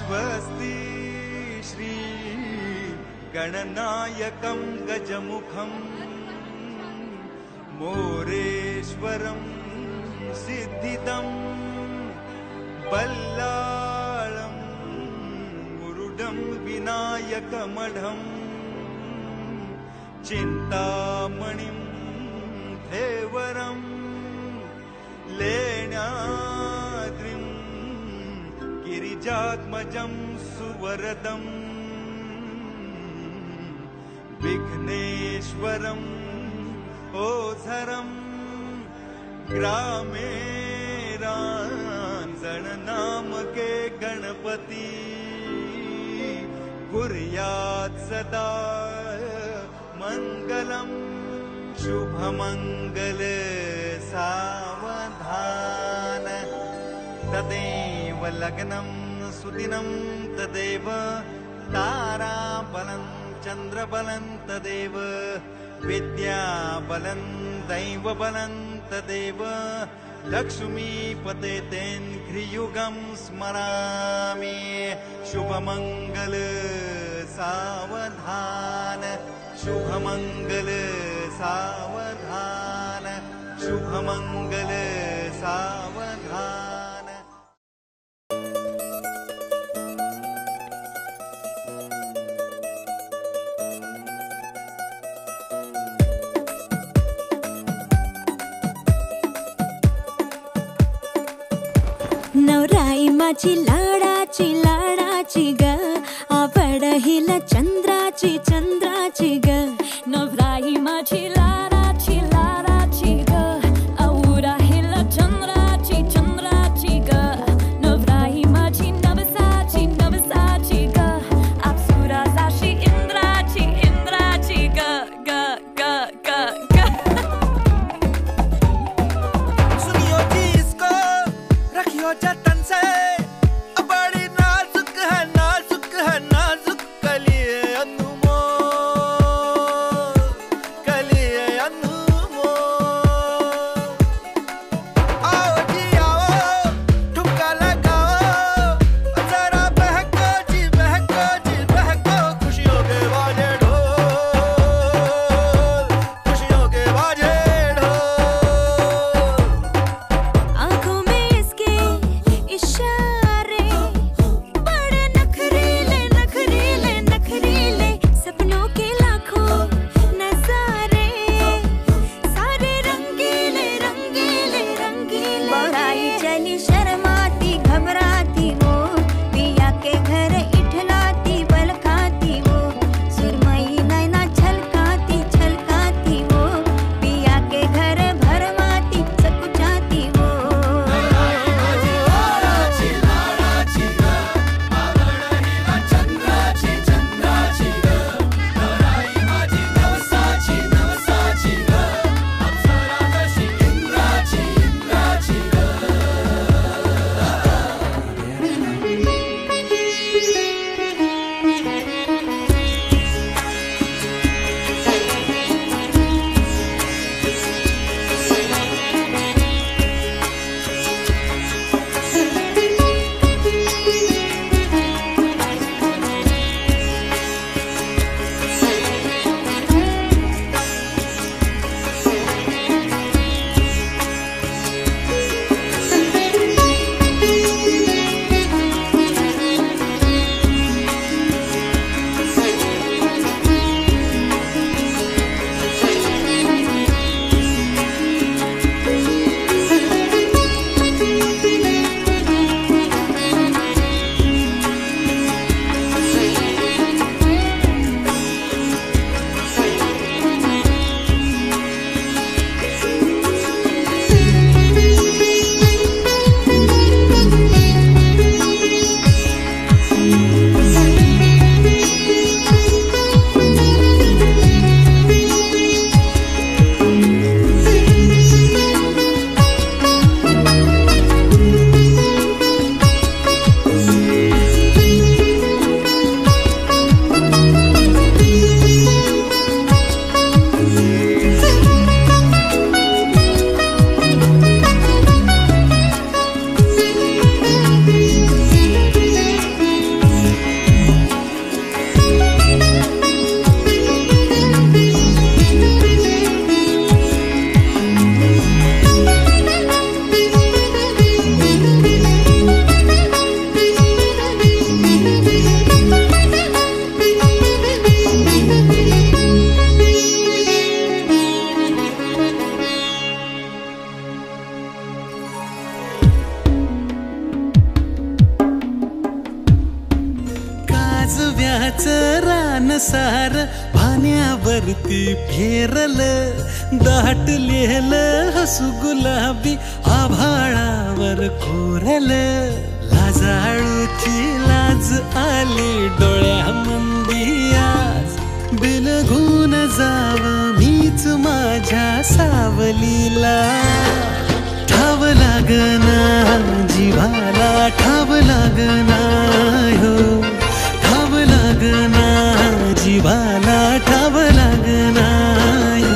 स्वस्ति श्री गणनायकं गजमुखं मोरेश्वरं सिद्धिदं बल्लाळं मुरुडं विनायकमढं चिन्तामणिं धेवरं लेण्याद्रिं गिरिजात्मजं सुवरदं विघ्नेश्वरम् ओझरं ग्रामे रांझण नाम के गणपति कुर्यात् सदा मंगलम शुभमंगल सावधान तदेव लग्नं सुदिनं तदेव ताराबलं चंद्रबलं तदेव विद्याबलं दैवबलं तदेव लक्ष्मीपते तेन्घ्रियुगं स्मरामि शुभमंगल सावधान शुभमंगल सावधान शुभमंगल सावधान। नवराई माझी लाडाची ग आवड हिला चंद्राची ग नवराई माझी लाडाची ग आवडा हिला चंद्राची ग नवराई माझी नवसाची ग अप्सरा जाशी इंद्राची ग ग ग ग ग सुनियो जी इसको रखियो जतन से बड़ी नाजुक है नाजुक कलिए अनमोल आओ जी आओ ठुमका लगाओ जरा बहको खुशियों के बाजे ढोल खुशियों के बाजे ढोल आंखों में इसके इशारे फुलाचं रान सार पाण्यावरती फेरल, दाटलेलं हसू गुलाबी आभाळावर कोरल. लाजाळूची लाज आली डोळ्यामंदी आज, बिलगून जाव मीच माझ्या सावलीला. ठाव लागना जीवाला, ठाव लागना हो, ठाव लागना जीवाला, ठाव लागना हो.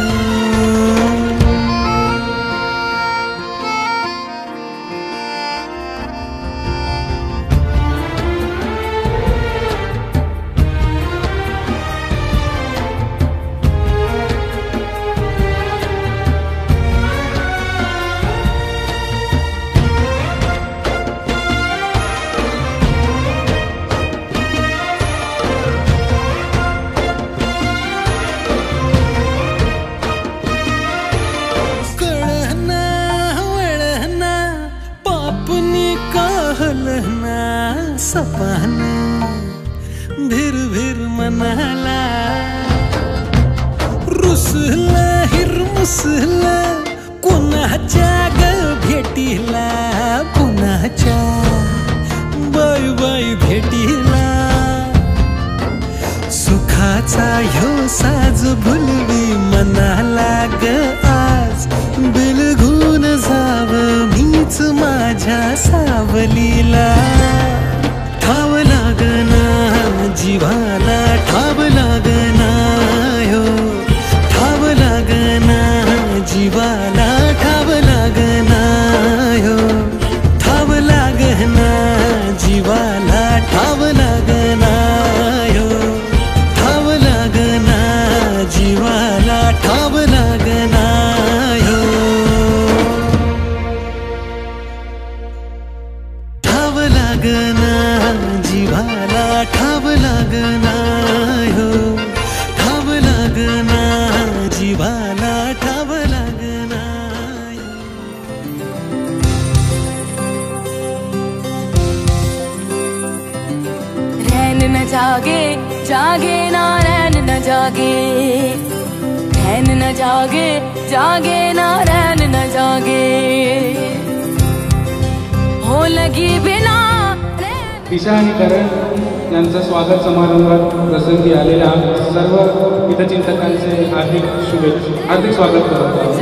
सपन भिर भिर मनाला, रुसलं हिरमुसलं कोणाच्या ग भेटीला, कोणाच्या बाई बाई भेटीला. सुखाचा ह्यो साज भुलवी मनाला ग आज, बिलगून जाव मीच माझ्या सावलीला. ठाव लागना जीवाला, ठाव लागना हो, ठाव लागना जीवाला, ठाव लागना हो, ठाव लागना जीवाला, ठाव लागना हो, ठाव लागना जीवाला, ठाव लागना हो, ठाव लागना जीवाला, ठाव लागना हो, ठाव लागना जीवाला, ठाव लागना हो. रैन न जागे जागे ना रैन न जागे, रैन न जागे जागे ना रैन न जागे, हो लगी बिना. ईशा आणि करण यांचं स्वागत समारंभात प्रसंगी आलेल्या सर्व हितचिंतकांचे हार्दिक शुभेच्छा, हार्दिक स्वागत करतो.